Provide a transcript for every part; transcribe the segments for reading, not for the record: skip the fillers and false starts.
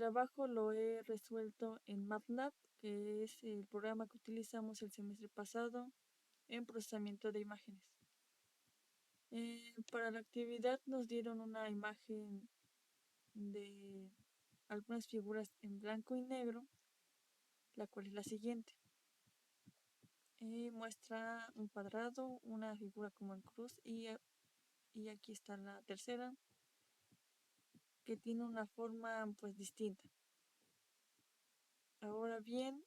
trabajo lo he resuelto en MATLAB, que es el programa que utilizamos el semestre pasado en procesamiento de imágenes. Para la actividad nos dieron una imagen de algunas figuras en blanco y negro, la cual es la siguiente. Muestra un cuadrado, una figura como en cruz y aquí está la tercera, que tiene una forma pues distinta. Ahora bien,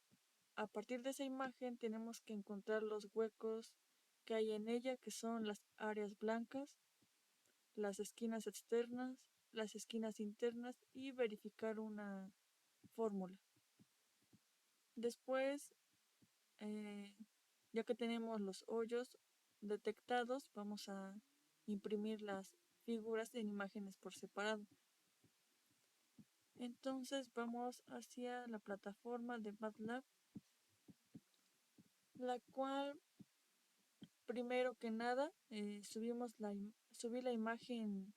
a partir de esa imagen tenemos que encontrar los huecos que hay en ella, que son las áreas blancas, las esquinas externas, las esquinas internas y verificar una fórmula. Después, ya que tenemos los hoyos detectados, vamos a imprimir las figuras en imágenes por separado. Entonces vamos hacia la plataforma de MATLAB, la cual primero que nada subí la imagen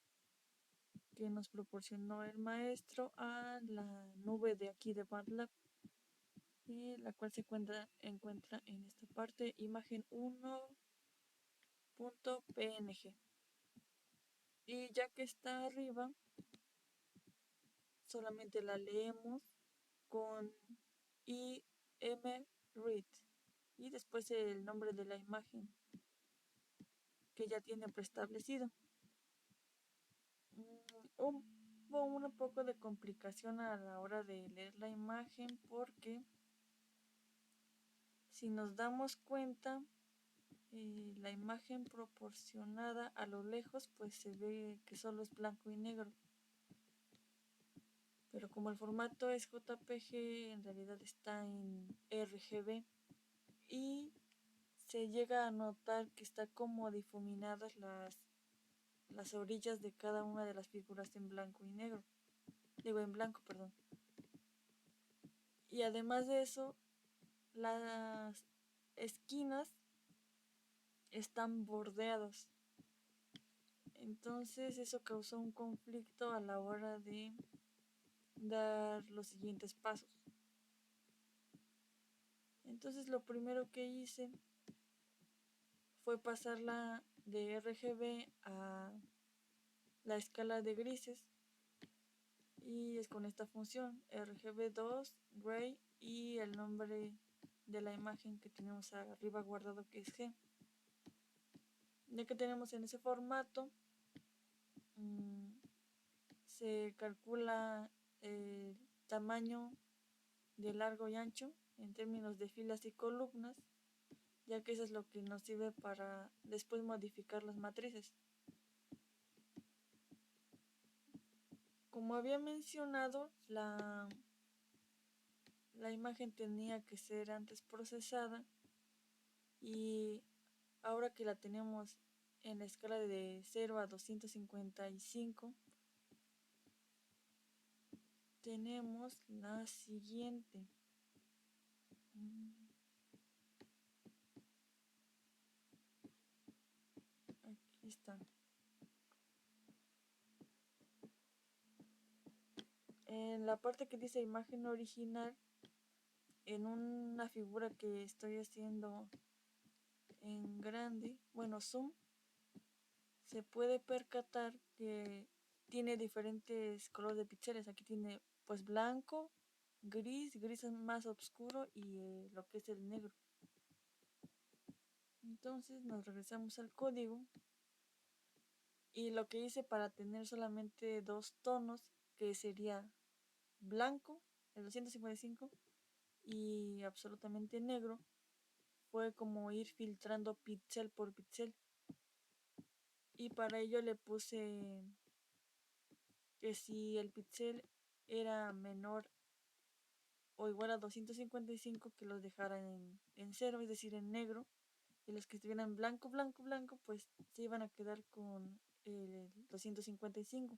que nos proporcionó el maestro a la nube de aquí de MATLAB, la cual se encuentra en esta parte, imagen 1.png. Y ya que está arriba, solamente la leemos con imread y después el nombre de la imagen que ya tiene preestablecido. Hubo un poco de complicación a la hora de leer la imagen porque si nos damos cuenta, la imagen proporcionada a lo lejos pues se ve que solo es blanco y negro, pero como el formato es JPG, en realidad está en RGB y se llega a notar que está como difuminadas las orillas de cada una de las figuras en blanco y negro. Digo, en blanco, perdón. Y además de eso, las esquinas están bordeadas. Entonces eso causó un conflicto a la hora de dar los siguientes pasos. Entonces lo primero que hice fue pasarla de RGB a la escala de grises y es con esta función RGB2 Gray y el nombre de la imagen que tenemos arriba guardado, que es G. Ya que tenemos en ese formato, se calcula el tamaño de largo y ancho en términos de filas y columnas, ya que eso es lo que nos sirve para después modificar las matrices. Como había mencionado, la imagen tenía que ser antes procesada y ahora que la tenemos en la escala de 0 a 255, tenemos la siguiente. Aquí está. En la parte que dice imagen original, en una figura que estoy haciendo en grande, bueno, zoom, se puede percatar que tiene diferentes colores de píxeles. Aquí tiene pues blanco, gris es más oscuro y lo que es el negro. Entonces nos regresamos al código y lo que hice para tener solamente dos tonos, que sería blanco, el 255, y absolutamente negro, fue como ir filtrando píxel por píxel. Y para ello le puse que si el píxel era menor o igual a 255, que los dejara en cero, es decir, en negro. Y los que estuvieran blanco, pues se iban a quedar con el 255.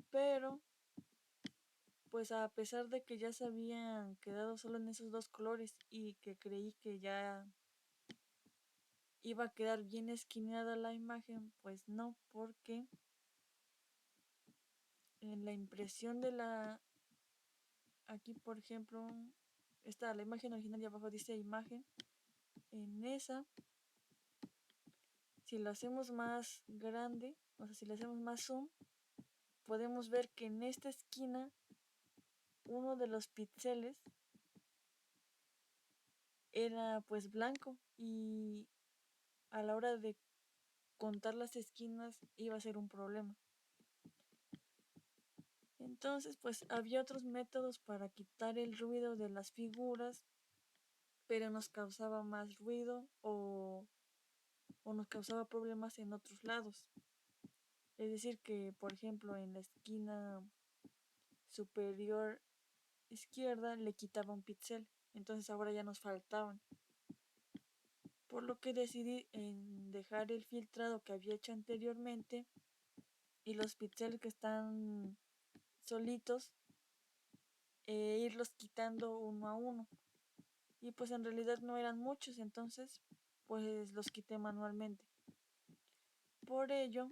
Pero, pues a pesar de que ya se habían quedado solo en esos dos colores y que creí que ya iba a quedar bien esquineada la imagen, pues no, porque en la impresión de aquí por ejemplo, está la imagen original y abajo dice imagen. En esa, si lo hacemos más grande, o sea, si le hacemos más zoom, podemos ver que en esta esquina uno de los píxeles era pues blanco y a la hora de contar las esquinas iba a ser un problema. Entonces pues había otros métodos para quitar el ruido de las figuras, pero nos causaba más ruido o nos causaba problemas en otros lados. Es decir que por ejemplo en la esquina superior izquierda le quitaba un píxel, entonces ahora ya nos faltaban. Por lo que decidí en dejar el filtrado que había hecho anteriormente y los píxeles que están solitos, irlos quitando uno a uno. Y pues en realidad no eran muchos, entonces pues los quité manualmente. Por ello,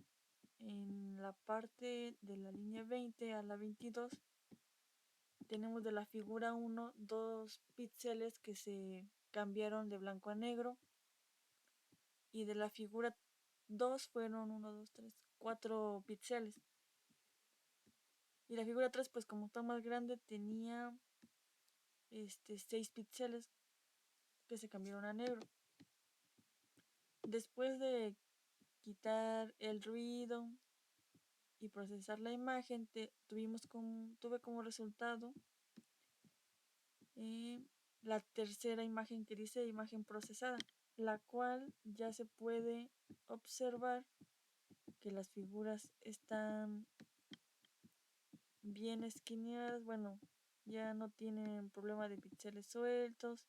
en la parte de la línea 20 a la 22, tenemos de la figura 1 dos píxeles que se cambiaron de blanco a negro. Y de la figura 2 fueron 1, 2, 3, 4 píxeles. Y la figura 3 pues como está más grande tenía 6 píxeles que se cambiaron a negro. Después de quitar el ruido y procesar la imagen, tuve como resultado la tercera imagen que dice imagen procesada, la cual ya se puede observar que las figuras están bien esquineadas, bueno, ya no tienen problema de píxeles sueltos.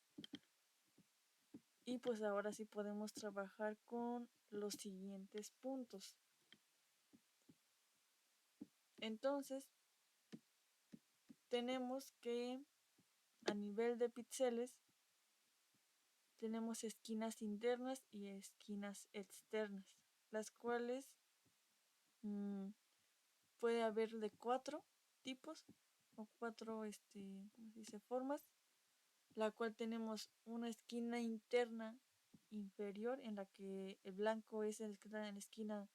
Y pues ahora sí podemos trabajar con los siguientes puntos. Entonces, tenemos que a nivel de píxeles tenemos esquinas internas y esquinas externas, las cuales puede haber de 4 tipos o 4 ¿cómo se dice? Formas, la cual tenemos una esquina interna inferior en la que el blanco es el que está en la esquina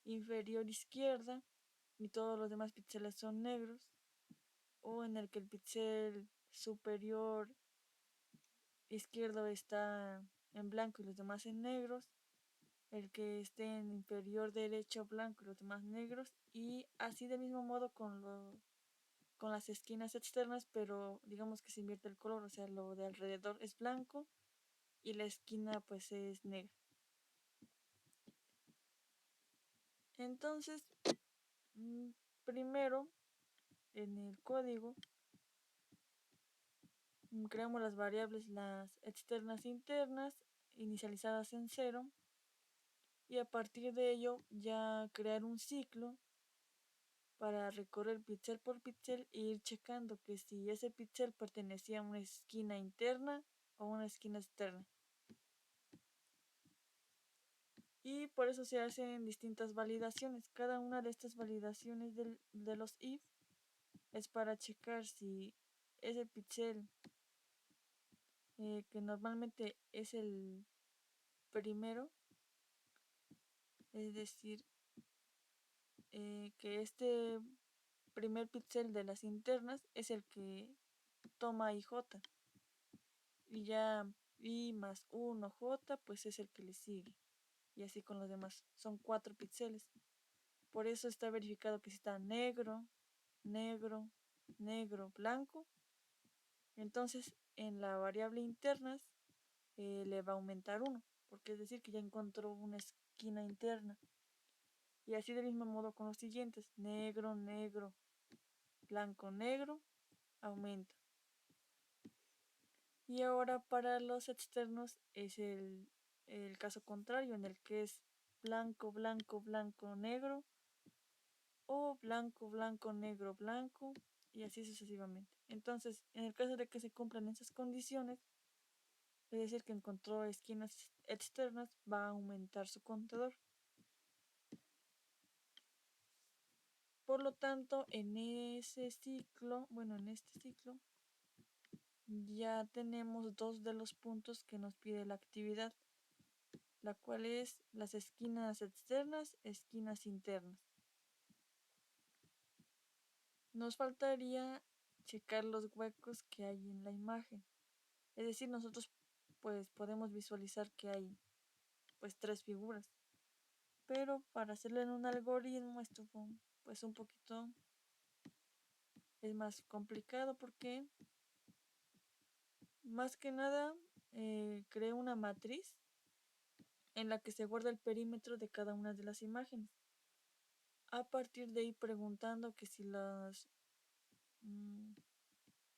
inferior izquierda y todos los demás píxeles son negros, o en el que el píxel superior izquierdo está en blanco y los demás en negros, el que esté en inferior derecho blanco y los demás negros, y así del mismo modo con las esquinas externas, pero digamos que se invierte el color, o sea, lo de alrededor es blanco y la esquina pues es negra. Entonces, primero en el código creamos las variables, las externas e internas, inicializadas en 0, y a partir de ello ya crear un ciclo para recorrer píxel por píxel e ir checando que si ese píxel pertenecía a una esquina interna o una esquina externa. Y por eso se hacen distintas validaciones. Cada una de estas validaciones de los if es para checar si ese píxel, que normalmente es el primero, es decir, que este primer píxel de las internas es el que toma IJ, y ya I más 1J pues es el que le sigue, y así con los demás. Son 4 píxeles. Por eso está verificado que si está negro, negro, negro, blanco, entonces en la variable internas le va a aumentar 1, porque es decir que ya encontró una esquina interna. Y así del mismo modo con los siguientes: negro, negro, blanco, negro, aumenta. Y ahora para los externos es el caso contrario, en el que es blanco, blanco, blanco, negro, o blanco, blanco, negro, blanco, y así sucesivamente. Entonces, en el caso de que se cumplan esas condiciones, es decir, que encontró esquinas externas, va a aumentar su contador. Por lo tanto, en ese ciclo, bueno, en este ciclo, ya tenemos dos de los puntos que nos pide la actividad, la cual es las esquinas externas, esquinas internas. Nos faltaría checar los huecos que hay en la imagen. Es decir, nosotros pues podemos visualizar que hay pues tres figuras. Pero para hacerlo en un algoritmo esto pues un poquito es más complicado porque más que nada creé una matriz en la que se guarda el perímetro de cada una de las imágenes. A partir de ahí preguntando que si las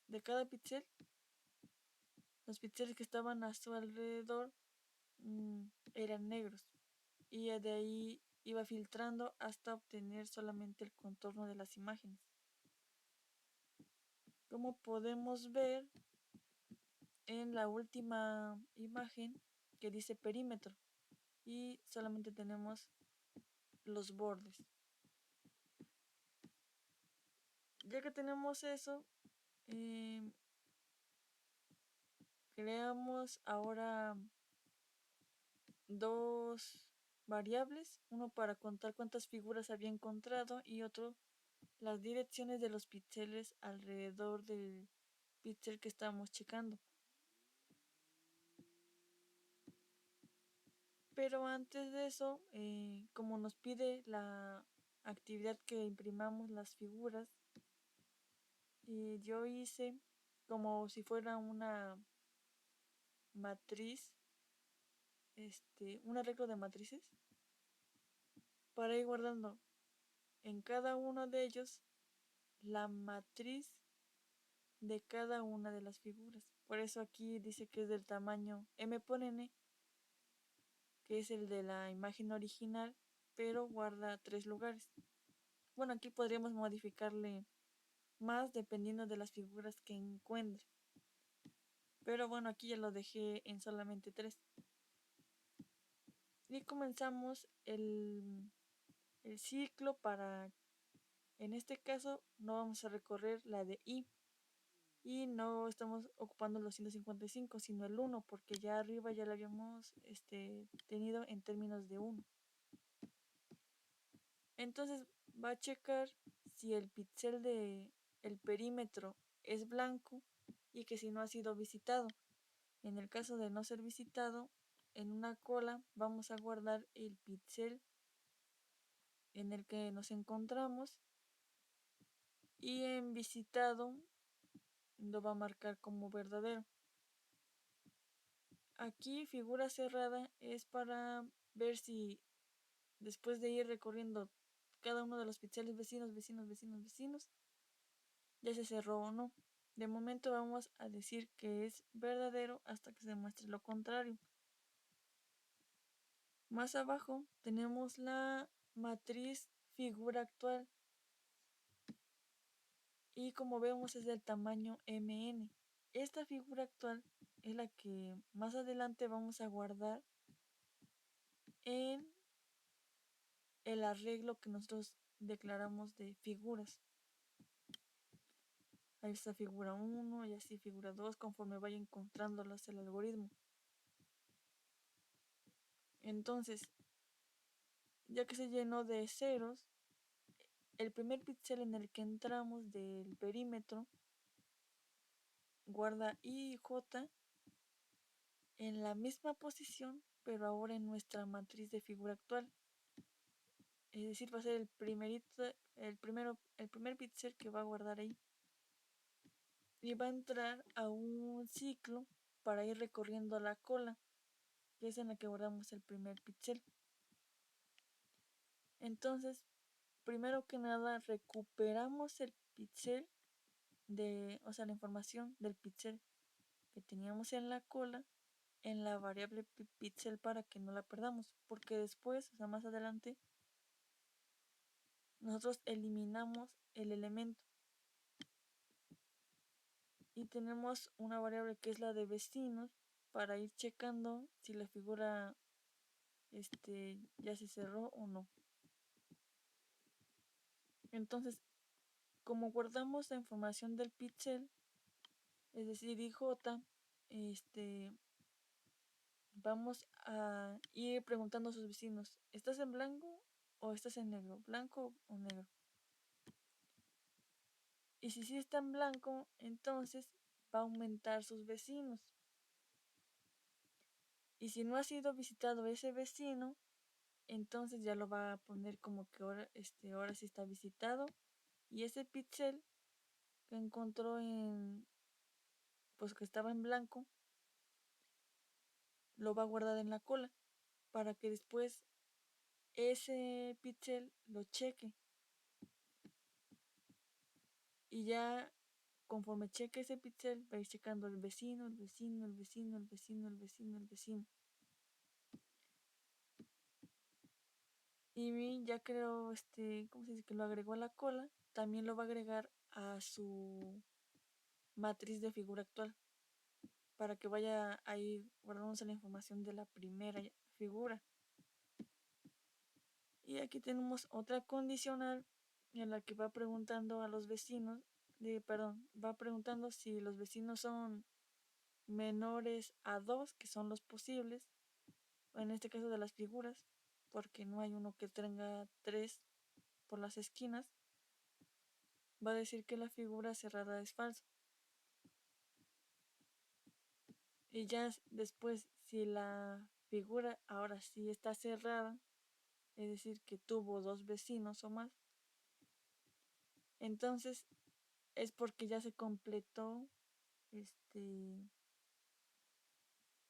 de cada píxel, los píxeles que estaban a su alrededor eran negros. Y de ahí iba filtrando hasta obtener solamente el contorno de las imágenes. Como podemos ver en la última imagen que dice perímetro y solamente tenemos los bordes. Ya que tenemos eso, creamos ahora dos variables, uno para contar cuántas figuras había encontrado y otro las direcciones de los píxeles alrededor del píxel que estábamos checando. Pero antes de eso, como nos pide la actividad que imprimamos las figuras, yo hice como si fuera una matriz, un arreglo de matrices, para ir guardando en cada uno de ellos la matriz de cada una de las figuras. Por eso aquí dice que es del tamaño M por N, que es el de la imagen original, pero guarda 3 lugares. Bueno, aquí podríamos modificarle más dependiendo de las figuras que encuentre. Pero bueno, aquí ya lo dejé en solamente 3. Y comenzamos el ciclo para, en este caso, no vamos a recorrer la de I. Y no estamos ocupando los 155, sino el 1, porque ya arriba ya lo habíamos tenido en términos de 1. Entonces va a checar si el píxel de el perímetro es blanco y que si no ha sido visitado. En el caso de no ser visitado, en una cola vamos a guardar el píxel en el que nos encontramos y en visitado lo va a marcar como verdadero. Aquí figura cerrada es para ver si después de ir recorriendo cada uno de los píxeles vecinos, ya se cerró o no. De momento vamos a decir que es verdadero hasta que se muestre lo contrario. Más abajo tenemos la matriz figura actual y como vemos es del tamaño MN. Esta figura actual es la que más adelante vamos a guardar en el arreglo que nosotros declaramos de figuras. Ahí está figura 1 y así figura 2 conforme vaya encontrándolas el algoritmo. Entonces, ya que se llenó de ceros, el primer píxel en el que entramos del perímetro guarda I y J en la misma posición, pero ahora en nuestra matriz de figura actual. Es decir, va a ser el primer píxel que va a guardar ahí. Y va a entrar a un ciclo para ir recorriendo la cola, que es en la que guardamos el primer píxel. Entonces, primero que nada, recuperamos el píxel o sea, la información del píxel que teníamos en la cola en la variable píxel para que no la perdamos, porque después, o sea, más adelante, nosotros eliminamos el elemento y tenemos una variable que es la de vecinos para ir checando si la figura ya se cerró o no. Entonces, como guardamos la información del píxel, es decir, IJ, vamos a ir preguntando a sus vecinos, ¿estás en blanco o estás en negro? ¿Blanco o negro? Y si sí está en blanco, entonces va a aumentar sus vecinos. Y si no ha sido visitado ese vecino, entonces ya lo va a poner como que ahora sí está visitado. Y ese píxel que encontró pues que estaba en blanco, lo va a guardar en la cola para que después ese píxel lo cheque. Y ya conforme cheque ese píxel, va a ir checando el vecino, el vecino, el vecino, el vecino, el vecino, el vecino. Y ya creo, ¿cómo se dice? Que lo agregó a la cola, también lo va a agregar a su matriz de figura actual para que vaya a ir guardándose la información de la primera figura. Y aquí tenemos otra condicional en la que va preguntando a los vecinos, va preguntando si los vecinos son menores a 2, que son los posibles, en este caso de las figuras, porque no hay uno que tenga 3 por las esquinas, va a decir que la figura cerrada es falsa. Y ya después, si la figura ahora sí está cerrada, es decir, que tuvo 2 vecinos o más, entonces es porque ya se completó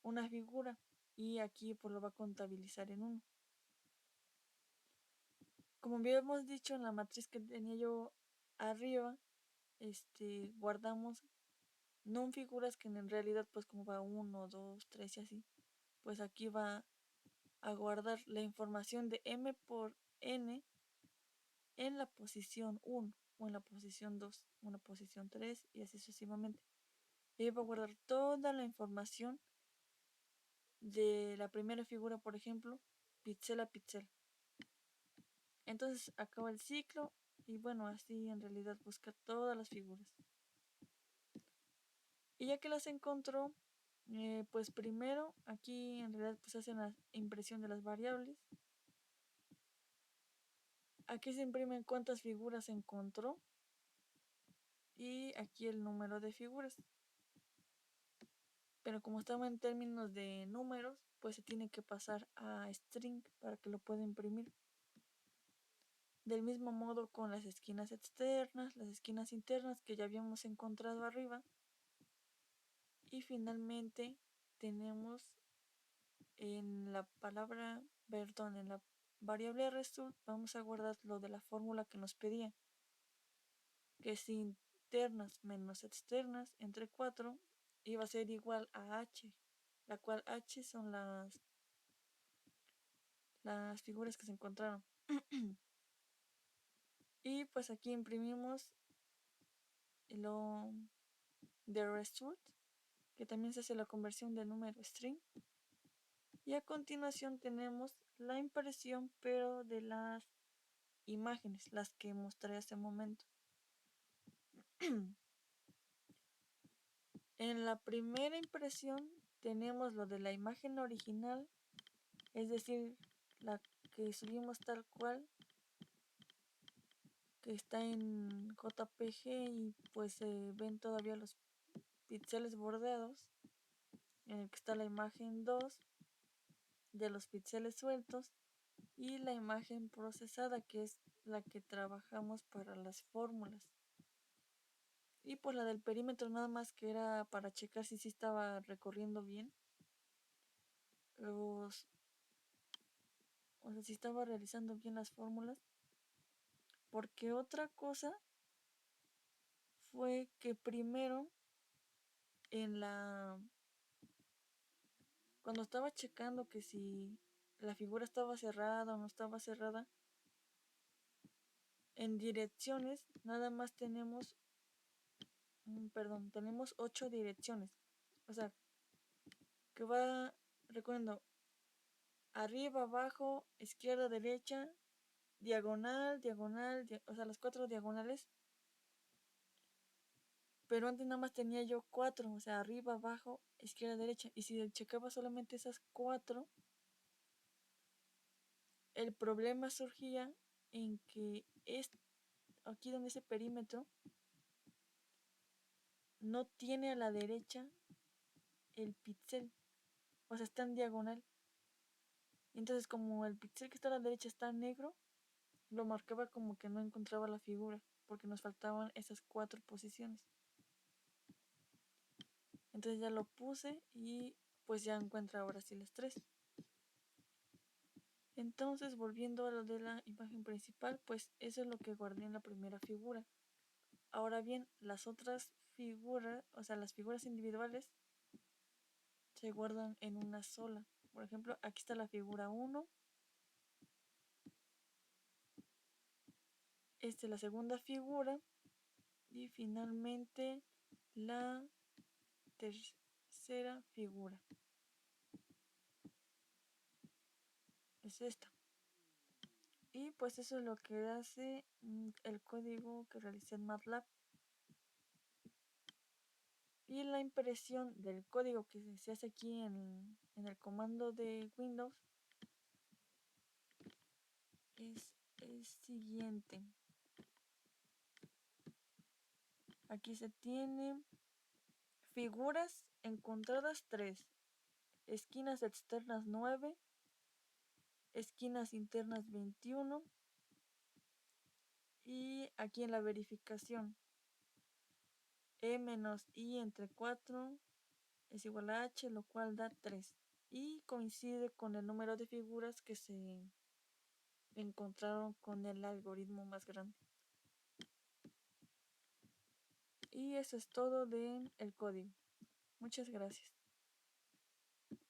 una figura y aquí pues lo va a contabilizar en 1. Como habíamos dicho en la matriz que tenía yo arriba, guardamos no figuras que en realidad pues como va 1, 2, 3 y así, pues aquí va a guardar la información de m por n en la posición 1 o en la posición 2 o en la posición 3 y así sucesivamente. Y va a guardar toda la información de la primera figura, por ejemplo, píxel a píxel. Entonces acaba el ciclo y bueno, así en realidad busca todas las figuras. Y ya que las encontró, pues primero aquí en realidad pues hacen la impresión de las variables. Aquí se imprimen cuántas figuras encontró y aquí el número de figuras. Pero como estaba en términos de números, pues se tiene que pasar a string para que lo pueda imprimir. Del mismo modo con las esquinas externas, las esquinas internas que ya habíamos encontrado arriba. Y finalmente tenemos en la en la variable result, vamos a guardar lo de la fórmula que nos pedía, que es internas menos externas entre 4 iba a ser igual a h, la cual h son las figuras que se encontraron. Y pues aquí imprimimos lo de result, que también se hace la conversión de número string. Y a continuación tenemos la impresión, pero de las imágenes, las que mostré hace un momento. En la primera impresión tenemos lo de la imagen original, es decir, la que subimos tal cual, que está en JPG y pues se ven todavía los píxeles bordeados, en el que está la imagen 2 de los píxeles sueltos y la imagen procesada, que es la que trabajamos para las fórmulas. Y pues la del perímetro nada más que era para checar si sí estaba recorriendo bien o sea, si estaba realizando bien las fórmulas. Porque otra cosa fue que primero cuando estaba checando que si la figura estaba cerrada o no estaba cerrada, en direcciones nada más tenemos, tenemos 8 direcciones. O sea, que va, recuerdo, arriba, abajo, izquierda, derecha diagonal, diagonal, o sea, las 4 diagonales. Pero antes nada más tenía yo 4, o sea, arriba, abajo, izquierda, derecha. Y si checaba solamente esas 4, el problema surgía en que aquí donde ese perímetro no tiene a la derecha el píxel, o sea, está en diagonal. Entonces, como el píxel que está a la derecha está negro, lo marcaba como que no encontraba la figura, porque nos faltaban esas 4 posiciones. Entonces ya lo puse y pues ya encuentra ahora sí las 3. Entonces, volviendo a lo de la imagen principal, pues eso es lo que guardé en la primera figura. Ahora bien, las otras figuras, o sea, las figuras individuales, se guardan en una sola. Por ejemplo, aquí está la figura 1. Esta es la segunda figura. Y finalmente la tercera figura. Es esta. Y pues eso es lo que hace el código que realicé en MATLAB. Y la impresión del código que se hace aquí en el comando de Windows es el siguiente. Aquí se tiene figuras encontradas 3, esquinas externas 9, esquinas internas 21 y aquí en la verificación E menos I entre 4 es igual a H, lo cual da 3 y coincide con el número de figuras que se encontraron con el algoritmo más grande. Y eso es todo del código. Muchas gracias.